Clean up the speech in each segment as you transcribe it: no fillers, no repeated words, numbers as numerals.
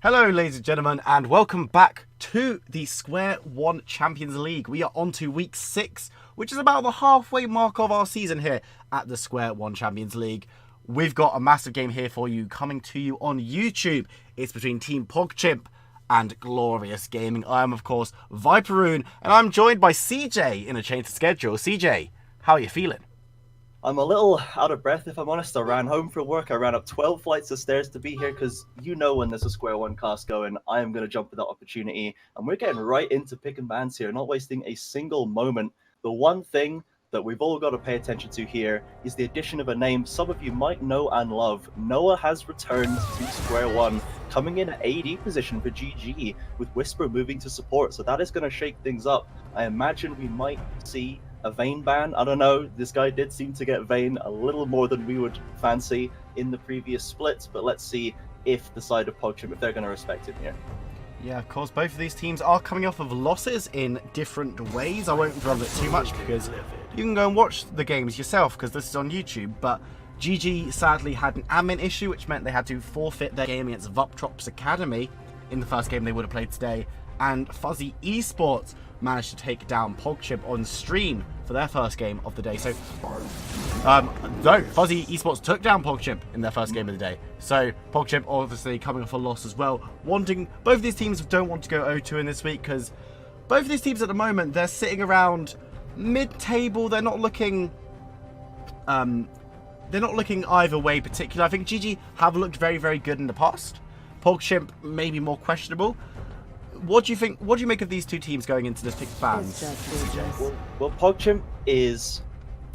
Hello ladies and gentlemen, and welcome back to the SQ1 Champions League. We are on to week 6, which is about the halfway mark of our season here at the SQ1 Champions League. We've got a massive game here for you, coming to you on YouTube. It's between Team Pogchimp and Glorious Gaming. I am, of course, Viperoon, and I'm joined by CJ in a change of schedule. CJ, how are you feeling? I'm a little out of breath, if I'm honest. I ran home from work. I ran up 12 flights of stairs to be here because you know when there's a SQ1 cast going, I am going to jump at that opportunity. And we're getting right into picking bans here, not wasting a single moment. The one thing that we've all got to pay attention to here is the addition of a name some of you might know and love. Noah has returned to SQ1, coming in at AD position for GG, with Whisper moving to support. So that is going to shake things up. I imagine we might see a Vayne ban. I don't know, this guy did seem to get Vayne a little more than we would fancy in the previous splits, but let's see if the side of Pogchimp, if they're going to respect him here. Yeah, of course, both of these teams are coming off of losses in different ways. I won't dwell on it too much because you can go and watch the games yourself because this is on YouTube, but GG sadly had an admin issue, which meant they had to forfeit their game against Vuptrops Academy in the first game they would have played today, and Fuzzy Esports managed to take down Pogchimp on stream for their first game of the day. So, no, Fuzzy Esports took down Pogchimp in their first game of the day. So, Pogchimp obviously coming off a loss as well. Both of these teams don't want to go 0-2 in this week because both of these teams at the moment, they're sitting around mid-table. They're not looking either way particular. I think GG have looked very, very good in the past. Pogchimp maybe more questionable. What do you think? What do you make of these two teams going into this pick bans? Well, Pogchimp is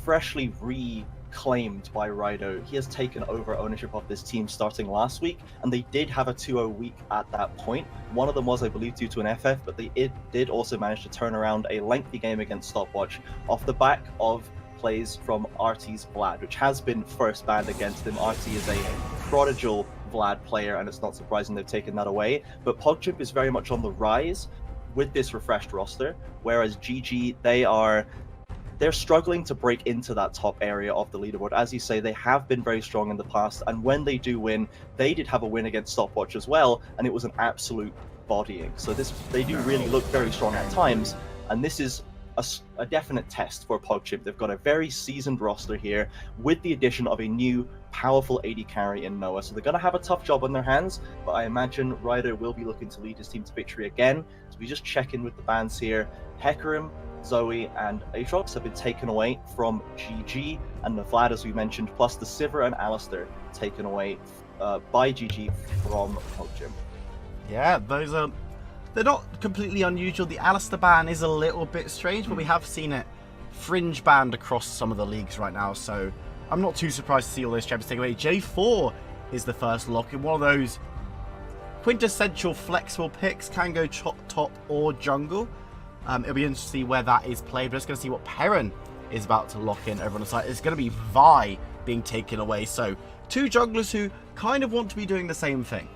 freshly reclaimed by Rido. He has taken over ownership of this team starting last week, and they did have a 2-0 week at that point. One of them was, I believe, due to an FF, but they did also manage to turn around a lengthy game against Stopwatch off the back of plays from RT's Vlad, which has been first banned against him. RT is a prodigal Vlad player, and it's not surprising they've taken that away. But Pogchimp is very much on the rise with this refreshed roster, whereas GG, they're struggling to break into that top area of the leaderboard. As you say, they have been very strong in the past, and when they do win, they did have a win against Stopwatch as well, and it was an absolute bodying. So they do really look very strong at times, and this is a definite test for Pogchimp. They've got a very seasoned roster here with the addition of a new powerful AD carry in Noah. So they're going to have a tough job on their hands, but I imagine Rido will be looking to lead his team to victory again. So we just check in with the bans here. Hecarim, Zoe, and Aatrox have been taken away from GG, and the Vlad, as we mentioned, plus the Sivir and Alistair taken away by GG from Pogchimp. Yeah, they're not completely unusual. The Alistair ban is a little bit strange, but we have seen it fringe banned across some of the leagues right now, so I'm not too surprised to see all those champions taken away. J4 is the first lock in one of those quintessential flexible picks, can go top or jungle. It'll be interesting to see where that is played. We're just going to see what Perrin is about to lock in over on the side. It's going to be Vi being taken away, so two junglers who kind of want to be doing the same thing.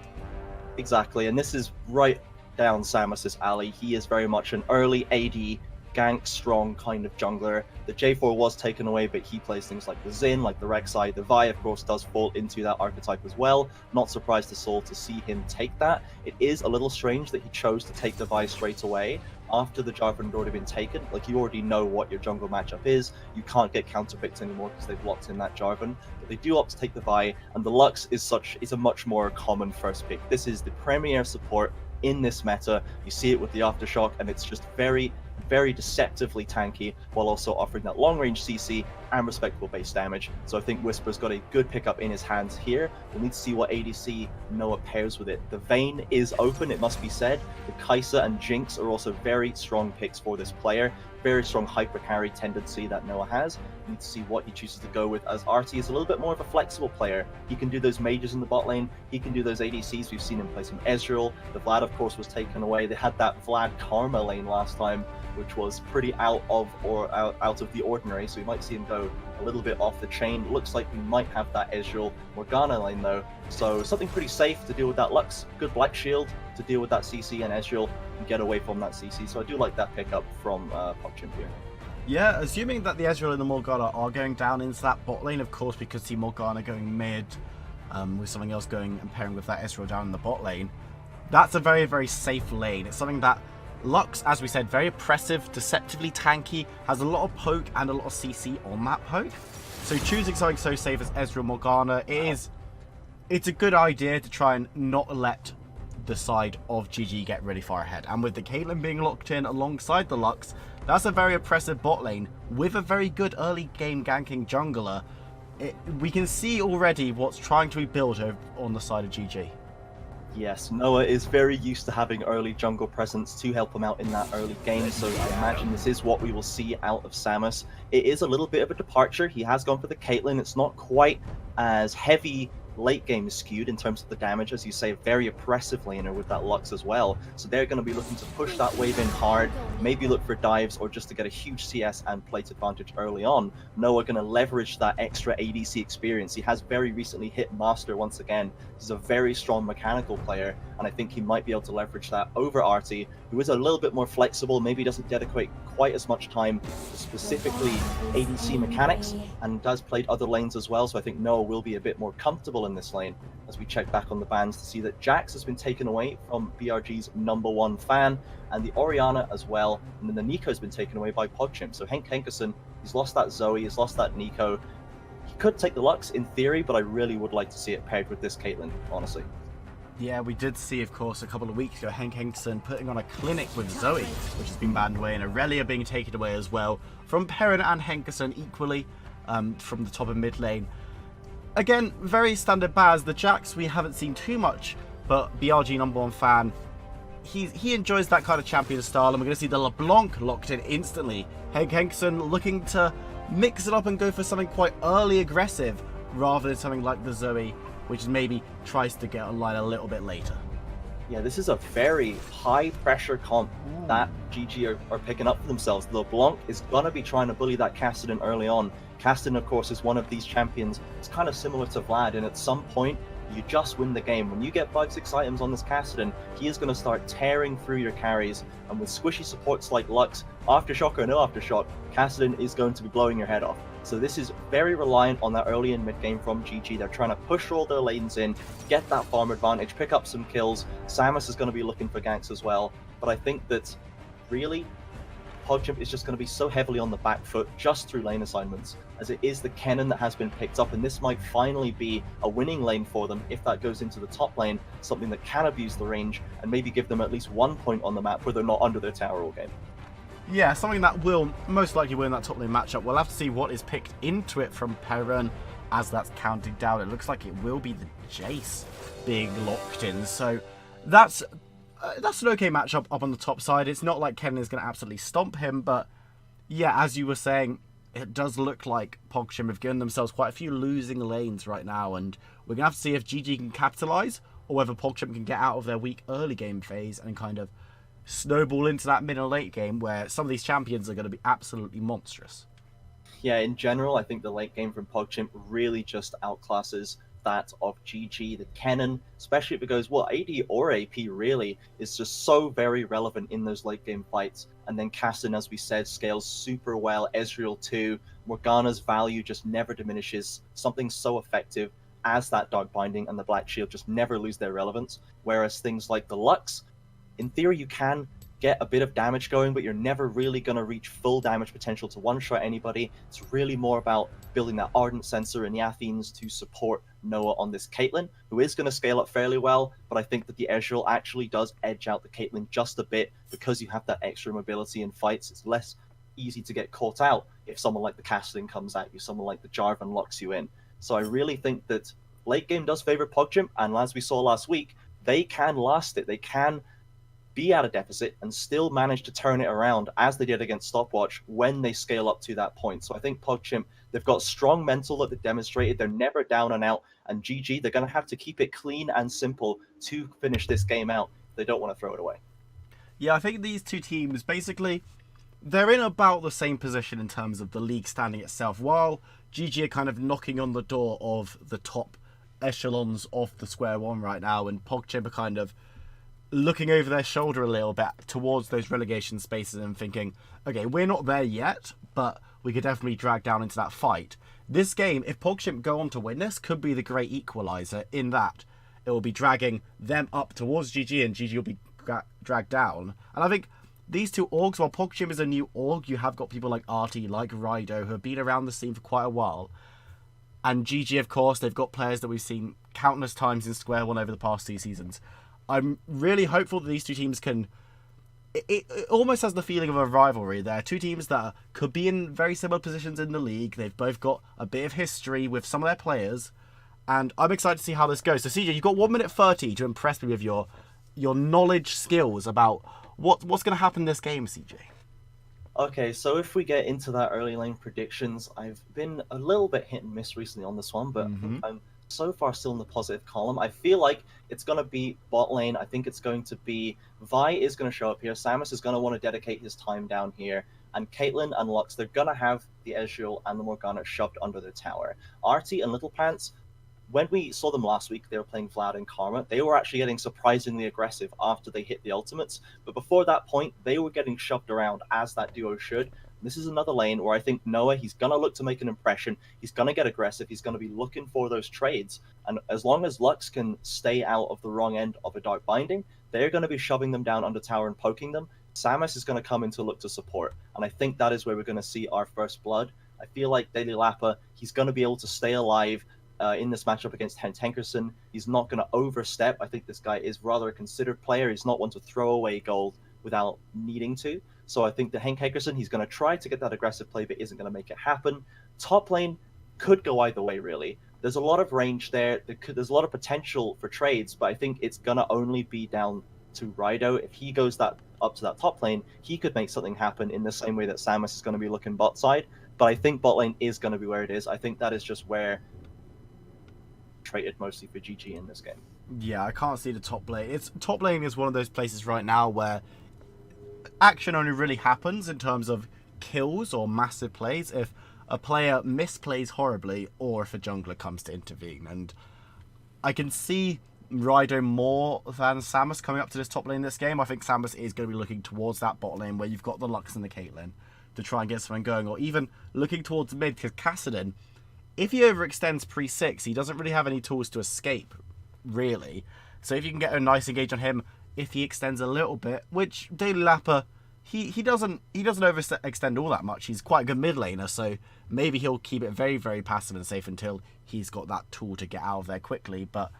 Exactly, and this is right down Samus's alley. He is very much an early AD, gank strong kind of jungler. The J4 was taken away, but he plays things like the Xin, like the Rek'Sai. The Vi, of course, does fall into that archetype as well. Not surprised to Soul to see him take that. It is a little strange that he chose to take the Vi straight away after the Jarvan had already been taken. Like, you already know what your jungle matchup is. You can't get counterpicked anymore because they've locked in that Jarvan. But they do opt to take the Vi, and the Lux is a much more common first pick. This is the premier support in this meta. You see it with the Aftershock, and it's just very, very deceptively tanky while also offering that long range CC and respectable base damage. So I think Whisper's got a good pickup in his hands here. We'll need to see what ADC Noah pairs with it. The Vayne is open, it must be said. The Kai'Sa and Jinx are also very strong picks for this player. Very strong hyper carry tendency that Noah has. We need to see what he chooses to go with, as RT is a little bit more of a flexible player. He can do those mages in the bot lane, he can do those ADCs. We've seen him play some Ezreal. The Vlad, of course, was taken away. They had that Vlad Karma lane last time, which was pretty out of the ordinary, so we might see him go a little bit off the chain. Looks like we might have that Ezreal Morgana lane though, so something pretty safe to deal with that Lux. Good Black Shield to deal with that CC, and Ezreal can get away from that CC, so I do like that pickup from Pogchimp here. Yeah, assuming that the Ezreal and the Morgana are going down into that bot lane, of course, we could see Morgana going mid with something else going and pairing with that Ezreal down in the bot lane. That's a very, very safe lane. It's something that Lux, as we said, very oppressive, deceptively tanky, has a lot of poke and a lot of CC on that poke. So choosing something so safe as Ezreal Morgana, it's a good idea to try and not let the side of GG get really far ahead. And with the Caitlyn being locked in alongside the Lux, that's a very oppressive bot lane with a very good early game ganking jungler. We can see already what's trying to be built on the side of GG. Yes, Noah is very used to having early jungle presence to help him out in that early game, so I imagine this is what we will see out of Samus. It is a little bit of a departure. He has gone for the Caitlyn. It's not quite as heavy late game skewed in terms of the damage, as you say, very oppressive laner with that Lux as well. So they're going to be looking to push that wave in hard, maybe look for dives or just to get a huge CS and plate advantage early on. Noah going to leverage that extra ADC experience. He has very recently hit Master once again. He's a very strong mechanical player, and I think he might be able to leverage that over Artie, who is a little bit more flexible, maybe doesn't dedicate quite as much time to specifically ADC mechanics, and has played other lanes as well, so I think Noah will be a bit more comfortable in this lane. As we check back on the bans to see that Jax has been taken away from BRG's #1 fan, and the Orianna as well, and then the Nico's been taken away by Pogchimp. So Henkerson, he's lost that Zoe, he's lost that Nico. He could take the Lux in theory, but I really would like to see it paired with this Caitlyn, honestly. Yeah, we did see, of course, a couple of weeks ago, Henkerson putting on a clinic with Zoe, which has been banned away, and Aurelia being taken away as well from Perrin and Henkerson equally from the top and mid lane. Again, very standard baz. The Jax we haven't seen too much, but BRG #1 fan, he enjoys that kind of champion style, and we're going to see the LeBlanc locked in instantly. Henkerson looking to mix it up and go for something quite early aggressive, rather than something like the Zoe, which maybe tries to get online a little bit later. Yeah, this is a very high pressure comp that GG are picking up for themselves. LeBlanc is going to be trying to bully that Cassidy early on. Cassidy, of course, is one of these champions. It's kind of similar to Vlad, and at some point, you just win the game. When you get 5-6 items on this Cassidy, he is going to start tearing through your carries, and with squishy supports like Lux, Aftershock or no Aftershock, Cassidy is going to be blowing your head off. So this is very reliant on that early and mid game from GG. They're trying to push all their lanes in, get that farm advantage, pick up some kills. Samus is going to be looking for ganks as well. But I think that really, Pogchimp is just going to be so heavily on the back foot just through lane assignments, as it is the Kennen that has been picked up, and this might finally be a winning lane for them if that goes into the top lane, something that can abuse the range and maybe give them at least 1 point on the map where they're not under their tower all game. Yeah, something that will most likely win that top lane matchup. We'll have to see what is picked into it from Perrin as that's counting down. It looks like it will be the Jace being locked in. So that's an okay matchup up on the top side. It's not like Kennen is going to absolutely stomp him, but yeah, as you were saying, it does look like Pogchimp have given themselves quite a few losing lanes right now, and we're going to have to see if GG can capitalize or whether Pogchimp can get out of their weak early game phase and kind of snowball into that mid and late game where some of these champions are going to be absolutely monstrous. Yeah, in general, I think the late game from Pogchimp really just outclasses that of GG. The Kennen, especially because, well, AD or AP really is just so very relevant in those late game fights. And then Cassidy, as we said, scales super well. Ezreal too. Morgana's value just never diminishes. Something so effective as that Dark Binding and the Black Shield just never lose their relevance. Whereas things like the Lux, in theory, you can get a bit of damage going, but you're never really going to reach full damage potential to one-shot anybody. It's really more about building that Ardent Sensor and the Athenes to support Noah on this Caitlyn, who is going to scale up fairly well, but I think that the Ezreal actually does edge out the Caitlyn just a bit because you have that extra mobility in fights. It's less easy to get caught out if someone like the Cassidy comes at you, someone like the Jarvan locks you in. So I really think that late game does favor Pogchimp, and as we saw last week, they can last it. They can be at a deficit and still manage to turn it around as they did against Stopwatch when they scale up to that point. So I think Pogchimp, they've got strong mental that they've demonstrated. They're never down and out. And GG, they're going to have to keep it clean and simple to finish this game out. They don't want to throw it away. Yeah, I think these two teams, basically, they're in about the same position in terms of the league standing itself. While GG are kind of knocking on the door of the top echelons of the square one right now, and Pogchimp are kind of looking over their shoulder a little bit towards those relegation spaces and thinking, okay, we're not there yet, but we could definitely drag down into that fight. This game, if Pogchimp go on to win this, could be the great equalizer in that it will be dragging them up towards GG, and GG will be dragged down. And I think these two orgs, while Pogchimp is a new org, you have got people like Artie, like Rido, who have been around the scene for quite a while. And GG, of course, they've got players that we've seen countless times in Square 1 over the past 2 seasons. I'm really hopeful that these two teams can... It almost has the feeling of a rivalry. They're two teams that could be in very similar positions in the league. They've both got a bit of history with some of their players. And I'm excited to see how this goes. So, CJ, you've got 1 minute 30 to impress me with your knowledge skills about what's going to happen in this game, CJ. Okay, so if we get into that early lane predictions, I've been a little bit hit and miss recently on this one, but I'm so far still in the positive column. I feel like it's going to be bot lane. I think it's going to be... Vi is going to show up here. Samus is going to want to dedicate his time down here. And Caitlyn and Lux, they're going to have the Ezreal and the Morgana shoved under their tower. Artie and Little Pants, when we saw them last week, they were playing Vlad and Karma. They were actually getting surprisingly aggressive after they hit the ultimates. But before that point, they were getting shoved around as that duo should. This is another lane where I think Noah, he's going to look to make an impression. He's going to get aggressive. He's going to be looking for those trades. And as long as Lux can stay out of the wrong end of a Dark Binding, they're going to be shoving them down under tower and poking them. Samus is going to come in to look to support. And I think that is where we're going to see our first blood. I feel like Daily Lappa, he's going to be able to stay alive in this matchup against Henkerson. He's not going to overstep. I think this guy is rather a considered player. He's not one to throw away gold without needing to. So I think the Henkerson, he's going to try to get that aggressive play, but isn't going to make it happen. Top lane could go either way, really. There's a lot of range there. There's a lot of potential for trades, but I think it's going to only be down to Rido. If he goes up to that top lane, he could make something happen in the same way that Samus is going to be looking bot side. But I think bot lane is going to be where it is. I think that is just where traded mostly for GG in this game. Yeah, I can't see the top lane. Top lane is one of those places right now where action only really happens in terms of kills or massive plays if a player misplays horribly or if a jungler comes to intervene. And I can see Rido more than Samus coming up to this top lane this game. I think Samus is going to be looking towards that bot lane where you've got the Lux and the Caitlyn to try and get something going, or even looking towards mid, because Kassadin, if he overextends pre-6, he doesn't really have any tools to escape, really. So if you can get a nice engage on him, if he extends a little bit, which Daily Lappa, he doesn't overextend all that much. He's quite a good mid laner, so maybe he'll keep it very, very passive and safe until he's got that tool to get out of there quickly. But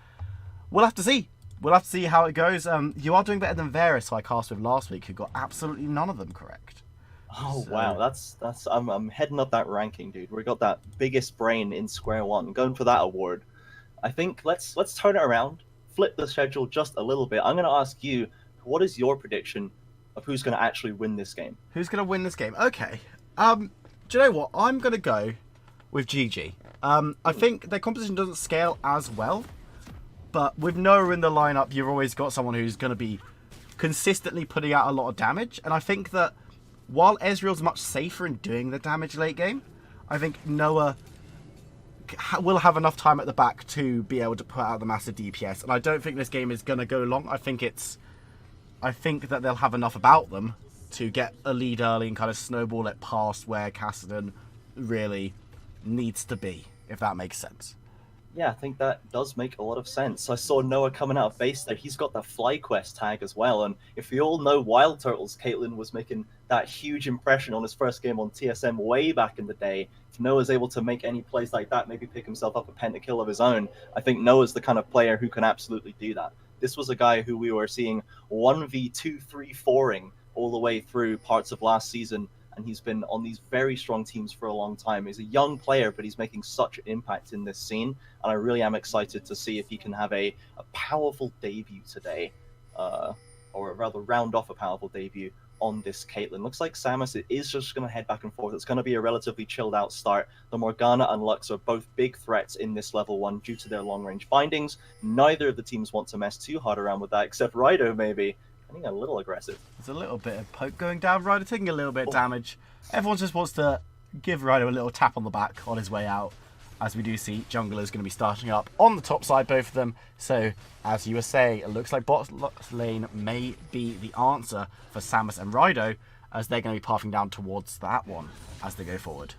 we'll have to see. We'll have to see how it goes. You are doing better than Varus, who I cast with last week, who got absolutely none of them correct. Oh, so... wow, that's I'm heading up that ranking, dude. We got that biggest brain in Square 1, going for that award. I think let's turn it around, flip the schedule just a little bit. I'm going to ask you, what is your prediction of who's going to actually win this game? Who's going to win this game? Okay. Do you know what? I'm going to go with GG. I think their composition doesn't scale as well, but with Noah in the lineup, you've always got someone who's going to be consistently putting out a lot of damage. And I think that while Ezreal's much safer in doing the damage late game, I think Noah will have enough time at the back to be able to put out the massive DPS. And I don't think this game is going to go long. I think that they'll have enough about them to get a lead early and kind of snowball it past where Kassadin really needs to be, if that makes sense. Yeah, I think that does make a lot of sense. I saw Noah coming out of base there. He's got the FlyQuest tag as well. And if we all know Wild Turtles, Caitlyn was making that huge impression on his first game on TSM way back in the day. If Noah's able to make any plays like that, maybe pick himself up a pentakill of his own, I think Noah's the kind of player who can absolutely do that. This was a guy who we were seeing 1v2-3-4ing all the way through parts of last season, and he's been on these very strong teams for a long time. He's a young player, but he's making such an impact in this scene, and I really am excited to see if he can have a powerful debut today, or rather round off a powerful debut on this Caitlyn. Looks like Samus is just going to head back and forth. It's going to be a relatively chilled out start. The Morgana and Lux are both big threats in this level 1 due to their long range bindings. Neither of the teams want to mess too hard around with that, except Rido maybe. I think a little aggressive. There's a little bit of poke going down. Rido taking a little bit of damage. Everyone just wants to give Rido a little tap on the back on his way out, as we do see Jungler is going to be starting up on the top side, both of them. So, as you were saying, it looks like bot lane may be the answer for Samus and Rido, as they're going to be pathing down towards that one as they go forward.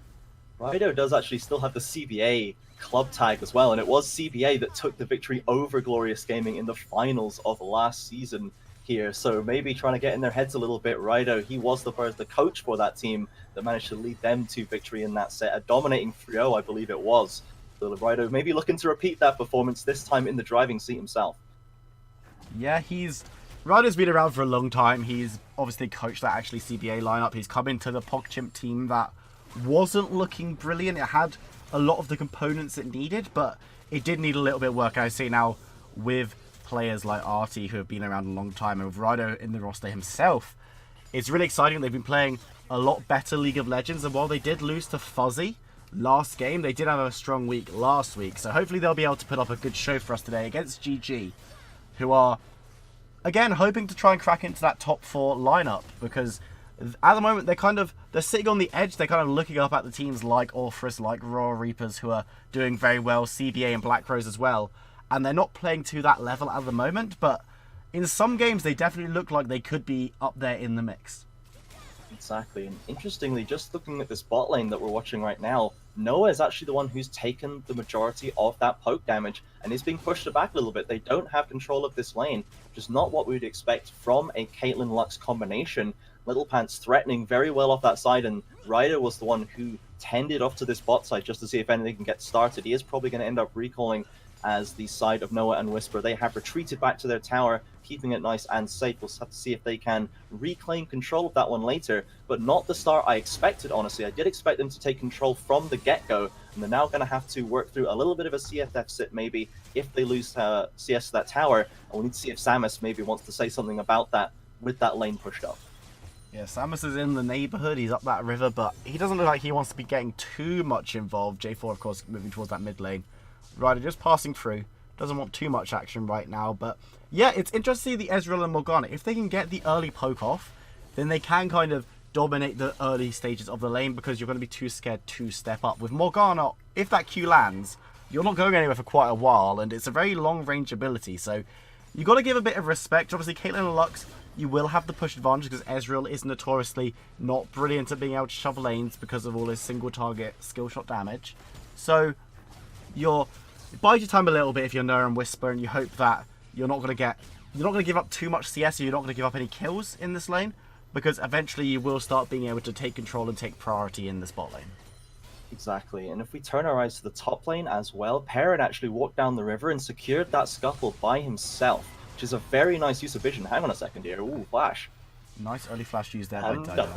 Rido does actually still have the CBA club tag as well, and it was CBA that took the victory over Glorious Gaming in the finals of last season here. So maybe trying to get in their heads a little bit. Rido, he was the coach for that team that managed to lead them to victory in that set, a dominating 3-0, I believe it was. So Rido maybe looking to repeat that performance, this time in the driving seat himself. Yeah, Rido's been around for a long time. He's obviously coached that actually CBA lineup. He's come into the Pogchimp team that wasn't looking brilliant. It had a lot of the components it needed, but it did need a little bit of work. I see now with players like Artie who have been around a long time, and with Rido in the roster himself, it's really exciting. They've been playing a lot better League of Legends, and while they did lose to Fuzzy last game, they did have a strong week last week. So hopefully they'll be able to put up a good show for us today against GG, who are again hoping to try and crack into that top 4 lineup, because at the moment they're sitting on the edge. They're kind of looking up at the teams like Orthrus, like Royal Reapers, who are doing very well, CBA and Black Rose as well, and they're not playing to that level at the moment, but in some games they definitely look like they could be up there in the mix. Exactly, and interestingly, just looking at this bot lane that we're watching right now, Noah is actually the one who's taken the majority of that poke damage and is being pushed back a little bit. They don't have control of this lane, which is not what we would expect from a Caitlyn Lux combination. Little Pants threatening very well off that side, and Rido was the one who tended off to this bot side just to see if anything can get started. He is probably going to end up recalling as the side of Noah and Whisper. They have retreated back to their tower, keeping it nice and safe. We'll have to see if they can reclaim control of that one later, but not the start I expected, honestly. I did expect them to take control from the get-go, and they're now going to have to work through a little bit of a CS deficit maybe if they lose CS to that tower, and we'll need to see if Samus maybe wants to say something about that with that lane pushed up. Yeah, Samus is in the neighborhood. He's up that river, but he doesn't look like he wants to be getting too much involved. J4, of course, moving towards that mid lane. Rider just passing through. Doesn't want too much action right now, but yeah, it's interesting to see the Ezreal and Morgana. If they can get the early poke off, then they can kind of dominate the early stages of the lane, because you're going to be too scared to step up. With Morgana, if that Q lands, you're not going anywhere for quite a while, and it's a very long range ability, so you got to give a bit of respect. Obviously, Caitlyn and Lux, you will have the push advantage because Ezreal is notoriously not brilliant at being able to shove lanes because of all his single target skill shot damage. So you bide your time a little bit if you're Noah and Whisper, and you hope that you're not going to give up too much CS, or you're not going to give up any kills in this lane, because eventually you will start being able to take control and take priority in this bot lane. Exactly, and if we turn our eyes to the top lane as well, Perrin actually walked down the river and secured that scuttle by himself, which is a very nice use of vision. Hang on a second here. Ooh, flash. Nice early flash used there by Dino.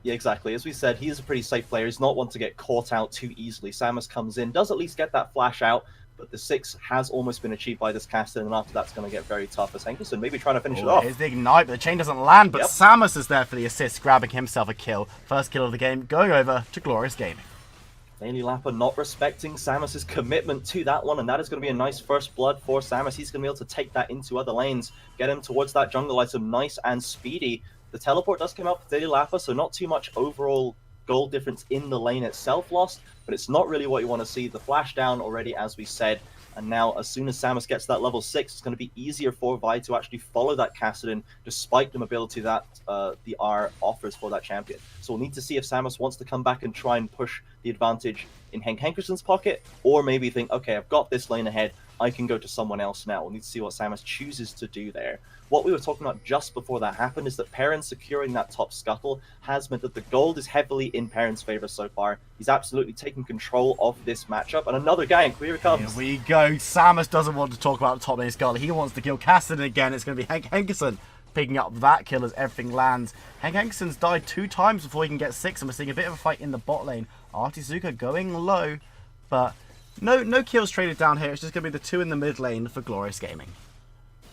Yeah, exactly. As we said, he is a pretty safe player. He's not one to get caught out too easily. Samus comes in, does at least get that flash out, but the 6 has almost been achieved by this caster, and after that's going to get very tough as Henkerson maybe trying to finish it off. Here's the ignite, but the chain doesn't land, but Samus is there for the assist, grabbing himself a kill. First kill of the game, going over to Glorious Gaming. Daily Lapper not respecting Samus's commitment to that one, and that is going to be a nice first blood for Samus. He's going to be able to take that into other lanes, get him towards that jungle item nice and speedy. The teleport does come out for Daily Lapper, so not too much overall gold difference in the lane itself lost, but it's not really what you want to see. The flash down already, as we said, and now as soon as Samus gets that level 6, it's going to be easier for Vi to actually follow that Kassadin, despite the mobility that the R offers for that champion. So we'll need to see if Samus wants to come back and try and push the advantage in Henkerson's pocket, or maybe think, okay, I've got this lane ahead, I can go to someone else now. We'll need to see what Samus chooses to do there. What we were talking about just before that happened is that Perrin securing that top scuttle has meant that the gold is heavily in Perrin's favor so far. He's absolutely taken control of this matchup, and another gank, here it comes. Here we go. Samus doesn't want to talk about the top lane scuttle. He wants to kill Kassadin again. It's going to be Henkerson picking up that kill as everything lands. Henkerson's died 2 times before he can get 6, and we're seeing a bit of a fight in the bot lane. Artizuka going low, but no kills traded down here. It's just going to be the 2 in the mid lane for Glorious Gaming.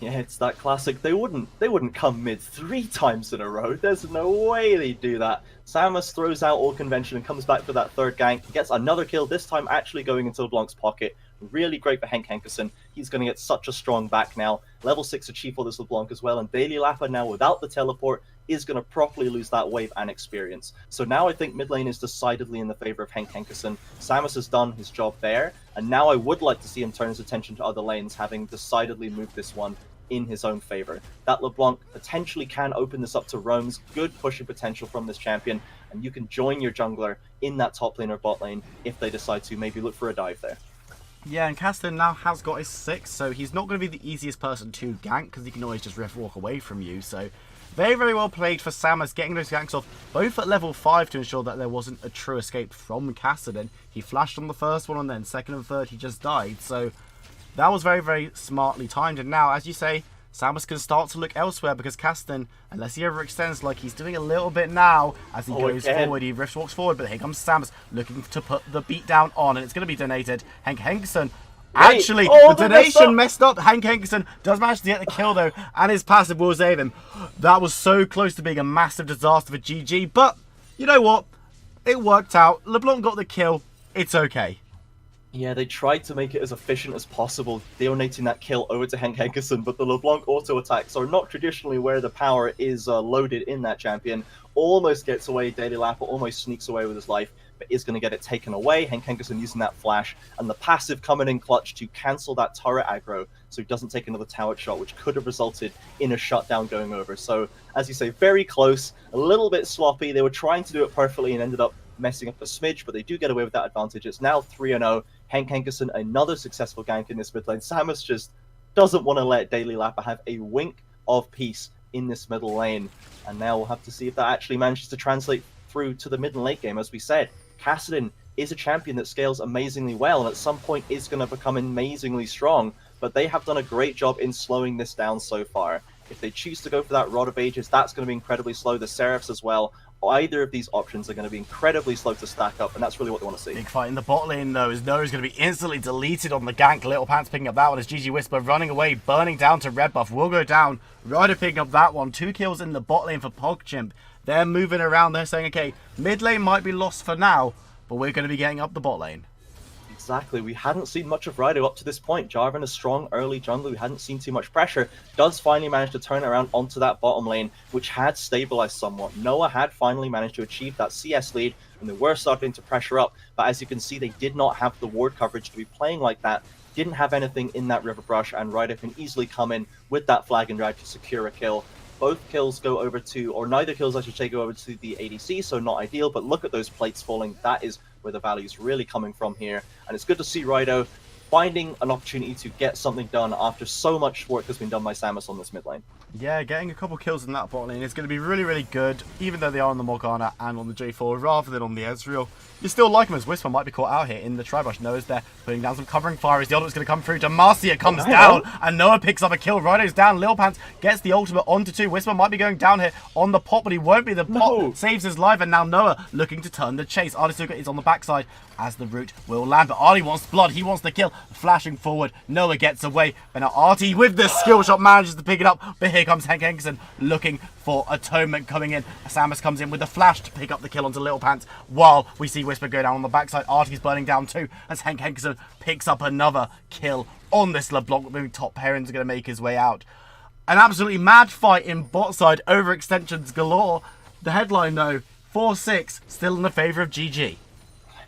Yeah, it's that classic. They wouldn't come mid 3 times in a row. There's no way they'd do that. Samus throws out all convention and comes back for that 3rd gank. Gets another kill, this time actually going into LeBlanc's pocket. Really great for Henkerson. He's going to get such a strong back now. Level 6 achieve for this LeBlanc as well, and Daily Lapper now without the teleport is going to properly lose that wave and experience. So now I think mid lane is decidedly in the favor of Henkerson. Samus has done his job there, and now I would like to see him turn his attention to other lanes, having decidedly moved this one in his own favor. That LeBlanc potentially can open this up to roams, good pushing potential from this champion, and you can join your jungler in that top lane or bot lane if they decide to maybe look for a dive there. Yeah, and Cassidy now has got his 6, so he's not going to be the easiest person to gank because he can always just walk away from you. So very, very well played for Samus, getting those ganks off both at level 5 to ensure that there wasn't a true escape from Cassidy. He flashed on the first one, and then second and third he just died. So that was very, very smartly timed. And now, as you say, Samus can start to look elsewhere because Cassidy, unless he overextends like he's doing a little bit now as he goes forward, he rift walks forward, but here comes Samus looking to put the beat down on, and it's going to be donated. Hank Henderson. Actually, the donation messed up. Hank Henderson does manage to get the kill though, and his passive will save him. That was so close to being a massive disaster for GG, but you know what? It worked out. LeBlanc got the kill. It's okay. Yeah, they tried to make it as efficient as possible, donating that kill over to Hank Henderson, but the LeBlanc auto attacks are not traditionally where the power is loaded in that champion. Almost gets away, Daily Lapper almost sneaks away with his life, but is going to get it taken away. Hank Henderson using that flash, and the passive coming in clutch to cancel that turret aggro, so he doesn't take another tower shot, which could have resulted in a shutdown going over. So, as you say, very close, a little bit sloppy. They were trying to do it perfectly and ended up messing up a smidge, but they do get away with that advantage. It's now 3-0. Hank Henderson, another successful gank in this mid lane. Samus just doesn't want to let Daily Lapper have a wink of peace in this middle lane. And now we'll have to see if that actually manages to translate through to the mid and late game. As we said, Cassidy is a champion that scales amazingly well, and at some point is going to become amazingly strong, but they have done a great job in slowing this down so far. If they choose to go for that Rod of Ages, that's going to be incredibly slow. The Seraphs as well. Either of these options are going to be incredibly slow to stack up, and that's really what they want to see. Big fight in the bot lane, though, as Noah's going to be instantly deleted on the gank. Little Pants picking up that one as GG Whisper running away, burning down to red buff. Will go down. Ryder picking up that one. 2 kills in the bot lane for Pogchimp. They're moving around. They're saying, okay, mid lane might be lost for now, but we're going to be getting up the bot lane. Exactly. We hadn't seen much of Rido up to this point. Jarvan, a strong early jungler, we hadn't seen too much pressure, does finally manage to turn around onto that bottom lane, which had stabilized somewhat. Noah had finally managed to achieve that CS lead, and they were starting to pressure up, but as you can see, they did not have the ward coverage to be playing like that. Didn't have anything in that river brush, and Rido can easily come in with that flag and drag to secure a kill. Both kills go over to, or neither kills I should say, go over to the ADC, so not ideal, but look at those plates falling. That is where the value is really coming from here, and it's good to see Rido finding an opportunity to get something done after so much work has been done by Samus on this mid lane. Yeah, getting a couple kills in that bot lane is going to be really, really good, even though they are on the Morgana and on the J4 rather than on the Ezreal. You still like him as Whisper might be caught out here in the Tribush. Noah's there putting down some covering fire as the ultimate's going to come through. Demacia comes down and Noah picks up a kill. Rido's down. Lil Pants gets the ultimate onto 2. Whisper might be going down here on the pot, but he won't be. The pot saves his life, and now Noah looking to turn the chase. Artisuka is on the backside as the root will land, but Artie wants blood. He wants the kill. Flashing forward, Noah gets away, but now Artie with the skill shot manages to pick it up, but here comes Hank Henderson looking for atonement coming in. Samus comes in with the flash to pick up the kill onto Little Pants, while we see Whisper go down on the backside. Artie's burning down too as Hank Henderson picks up another kill on this LeBlanc. Moving top Heron's going to make his way out. An absolutely mad fight in bot side, overextensions galore. The headline though, 4-6, still in the favour of GG.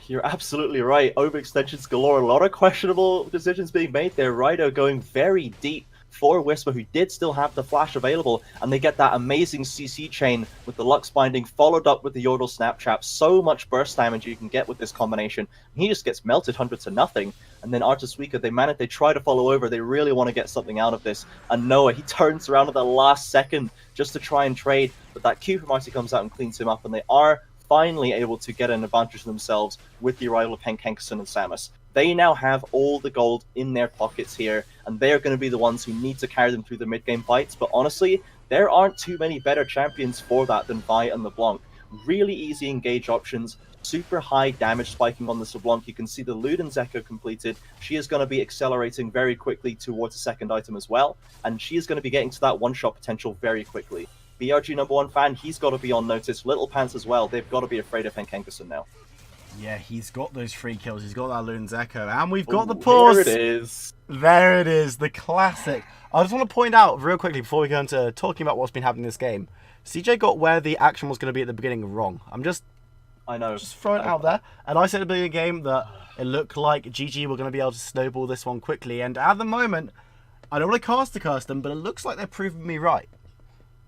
You're absolutely right. Overextensions galore. A lot of questionable decisions being made there. Rido going very deep for Whisper, who did still have the flash available, and they get that amazing CC chain with the Lux binding, followed up with the Yordle Snaptrap. So much burst damage you can get with this combination. He just gets melted 100 to nothing. And then Artisuka, they try to follow over. They really want to get something out of this. And Noah, he turns around at the last second just to try and trade, but that Q from Artie comes out and cleans him up, and they are finally able to get an advantage for themselves with the arrival of Hank Henderson and Samus. They now have all the gold in their pockets here, and they are going to be the ones who need to carry them through the mid-game fights. But honestly, there aren't too many better champions for that than Vi and LeBlanc. Really easy engage options, super high damage spiking on this LeBlanc. You can see the Luden's Echo completed. She is going to be accelerating very quickly towards the second item as well, and she is going to be getting to that one-shot potential very quickly. BRG #1 fan, he's got to be on notice. Little Pants as well. They've got to be afraid of Hank Henderson now. Yeah, he's got those 3 kills. He's got that Luden's Echo. And we've got the pause. There it is. There it is. The classic. I just want to point out real quickly before we go into talking about what's been happening in this game. CJ got where the action was going to be at the beginning wrong. I know. Just throwing it out there. And I said at the beginning of the game that it looked like GG were going to be able to snowball this one quickly. And at the moment, I don't want to curse them, but it looks like they're proving me right.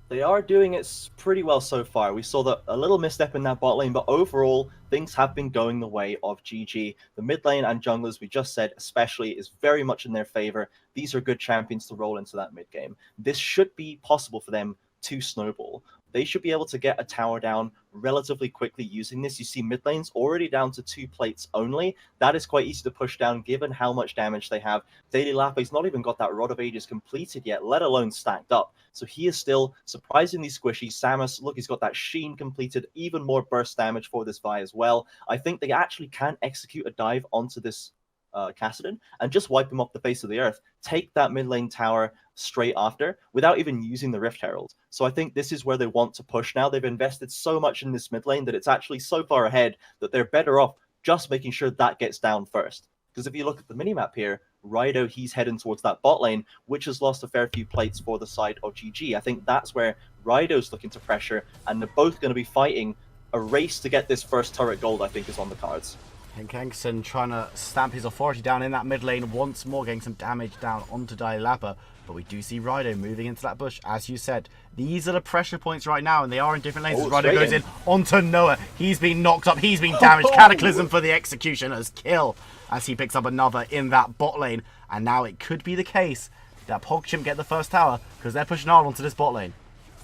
They are doing it pretty well so far. We saw that a little misstep in that bot lane, but overall, things have been going the way of GG. The mid lane and junglers, we just said, especially, is very much in their favor. These are good champions to roll into that mid game. This should be possible for them to snowball. They should be able to get a tower down relatively quickly using this. You see mid lanes already down to 2 plates only. That is quite easy to push down given how much damage they have. Daily Lape's not even got that Rod of Ages completed yet, let alone stacked up. So he is still surprisingly squishy. Samus, look, he's got that Sheen completed, even more burst damage for this Vi as well. I think they actually can execute a dive onto this Kassadin and just wipe him off the face of the earth. Take that mid lane tower straight after without even using the Rift Herald. So I think this is where they want to push now. They've invested so much in this mid lane that it's actually so far ahead that they're better off just making sure that gets down first. Because if you look at the minimap here, Rido, he's heading towards that bot lane, which has lost a fair few plates for the side of GG. I think that's where Rido's looking to pressure, and they're both going to be fighting. A race to get this first turret gold, I think, is on the cards. Henk trying to stamp his authority down in that mid lane once more, getting some damage down onto Dailapa. But we do see Rido moving into that bush, as you said. These are the pressure points right now, and they are in different lanes. As Rido goes in onto Noah. He's been knocked up. He's been damaged. Cataclysm for the Executioner's kill as he picks up another in that bot lane. And now it could be the case that Pogchimp get the first tower because they're pushing hard onto this bot lane.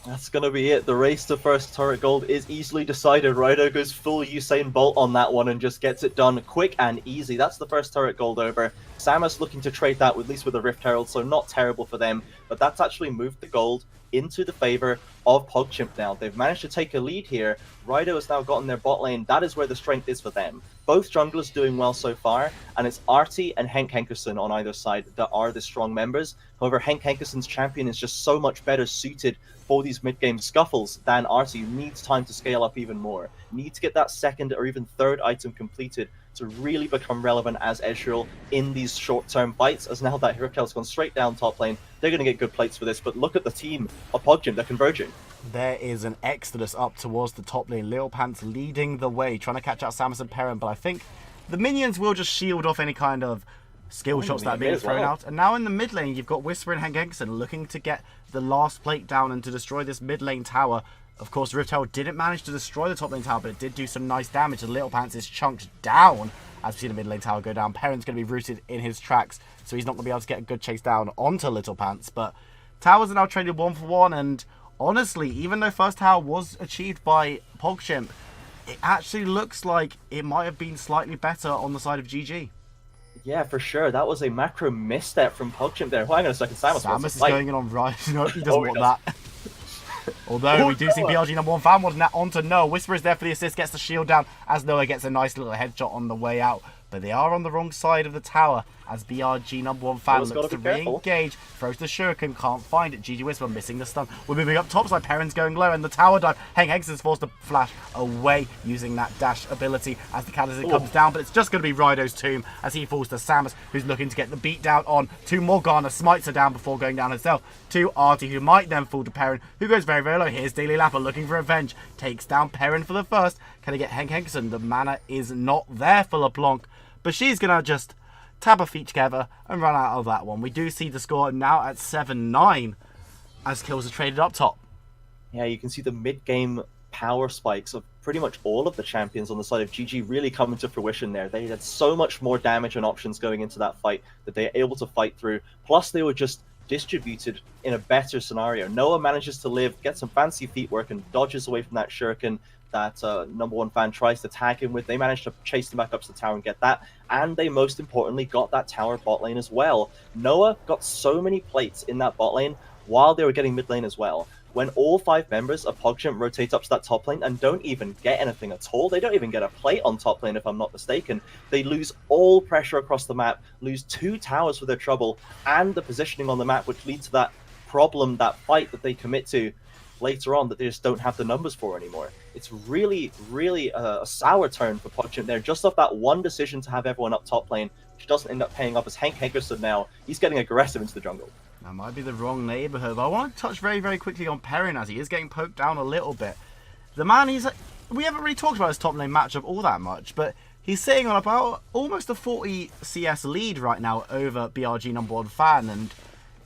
That's going to be it. The race to first turret gold is easily decided. Rido goes full Usain Bolt on that one and just gets it done quick and easy. That's the first turret gold over. Samus looking to trade that, at least with a Rift Herald, so not terrible for them. But that's actually moved the gold into the favor of Pogchimp now. They've managed to take a lead here. Rido has now gotten their bot lane. That is where the strength is for them. Both junglers doing well so far, and it's Artie and Henk Henkerson on either side that are the strong members. However, Henk Henkerson's champion is just so much better suited for these mid-game scuffles than Artie, who needs time to scale up even more. Needs to get that second or even third item completed to really become relevant as Ezreal in these short-term fights, as now that Hurricane's gone straight down top lane, they're going to get good plates for this, but look at the team of Pogchimp, they're converging. There is an exodus up towards the top lane. Lil Pants leading the way, trying to catch out Samus and Perrin, but I think the minions will just shield off any kind of skill shots that are being thrown out. And now in the mid lane, you've got Whisper and Henk Henkerson looking to get the last plate down and to destroy this mid lane tower. Of course, Rift Herald didn't manage to destroy the top lane tower, but it did do some nice damage. And Little Pants is chunked down as we see the mid lane tower go down. Perrin's going to be rooted in his tracks, so he's not going to be able to get a good chase down onto Little Pants. But towers are now traded 1 for 1, and honestly, even though first tower was achieved by Pogchimp, it actually looks like it might have been slightly better on the side of GG. Yeah, for sure. That was a macro misstep from Pogchimp there. Hang on a second, Samus is going in on right. No, he doesn't want that. Although we do see PRG #1 fan wanting that onto Noah. Whisper is there for the assist, gets the shield down as Noah gets a nice little headshot on the way out. But they are on the wrong side of the tower as BRG #1 fan looks to re-engage. Throws the shuriken, can't find it. GG Whisper missing the stun. We're moving up top side. Perrin's going low and the tower dive. Henk Henkerson's forced to flash away using that dash ability as the Cataclysm comes down. But it's just going to be Rido's tomb as he falls to Samus, who's looking to get the beat down on to Morgana. Smites her down before going down herself to Artie, who might then fall to Perrin, who goes very, very low. Here's Daily Lapper looking for revenge. Takes down Perrin for the first. Can he get Henk Henkerson? The mana is not there for LeBlanc, but she's going to just tap her feet together and run out of that one. We do see the score now at 7-9 as kills are traded up top. Yeah, you can see the mid-game power spikes of pretty much all of the champions on the side of GG really coming to fruition there. They had so much more damage and options going into that fight that they were able to fight through. Plus, they were just distributed in a better scenario. Noah manages to live, get some fancy feet work, and dodges away from that shuriken that #1 fan tries to tag him with. They managed to chase him back up to the tower and get that, and they most importantly got that tower bot lane as well. Noah got so many plates in that bot lane while they were getting mid lane as well. When all 5 members of Pogchimp rotate up to that top lane and don't even get anything at all, they don't even get a plate on top lane if I'm not mistaken, they lose all pressure across the map, lose 2 towers for their trouble, and the positioning on the map, which leads to that problem, that fight that they commit to later on that they just don't have the numbers for anymore. It's really, really a sour turn for Pogchimp there, just off that one decision to have everyone up top lane, which doesn't end up paying off as Henk Henkerson now. He's getting aggressive into the jungle. That might be the wrong neighborhood, but I want to touch very, very quickly on Perrin as he is getting poked down a little bit. The man, we haven't really talked about his top lane matchup all that much, but he's sitting on about almost a 40 CS lead right now over BRG #1 fan, and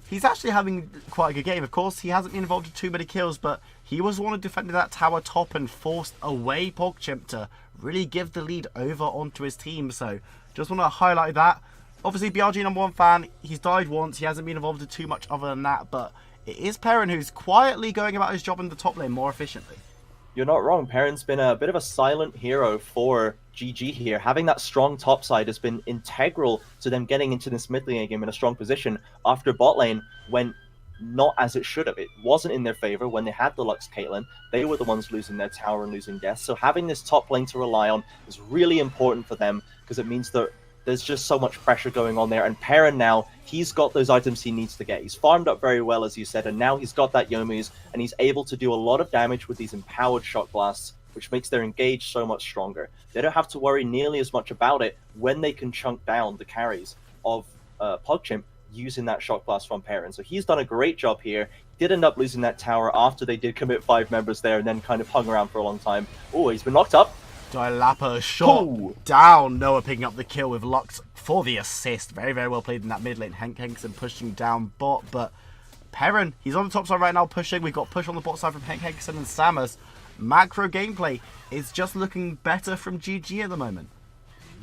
he's actually having quite a good game. Of course, he hasn't been involved in too many kills, but he was the one who defended that tower top and forced away Pogchimp to really give the lead over onto his team. So just want to highlight that. Obviously, BRG #1 fan, he's died once. He hasn't been involved in too much other than that, but it is Perrin who's quietly going about his job in the top lane more efficiently. You're not wrong. Perrin's been a bit of a silent hero for GG here. Having that strong top side has been integral to them getting into this mid lane game in a strong position after bot lane went not as it should have. It wasn't in their favor when they had the Lux Caitlyn. They were the ones losing their tower and losing death. So having this top lane to rely on is really important for them because it means that there's just so much pressure going on there. And Perrin now, he's got those items he needs to get. He's farmed up very well, as you said, and now he's got that Yomu's, and he's able to do a lot of damage with these empowered shock blasts, which makes their engage so much stronger. They don't have to worry nearly as much about it when they can chunk down the carries of Pogchimp using that shock blast from Perrin. So he's done a great job here. Did end up losing that tower after they did commit 5 members there and then kind of hung around for a long time. Oh, he's been knocked up. Dilapa shot down. Noah picking up the kill with Lux for the assist. Very, very well played in that mid lane. Hank Henson pushing down bot, but Perrin, he's on the top side right now pushing. We've got push on the bot side from Hank Henson and Samus. Macro gameplay is just looking better from GG at the moment.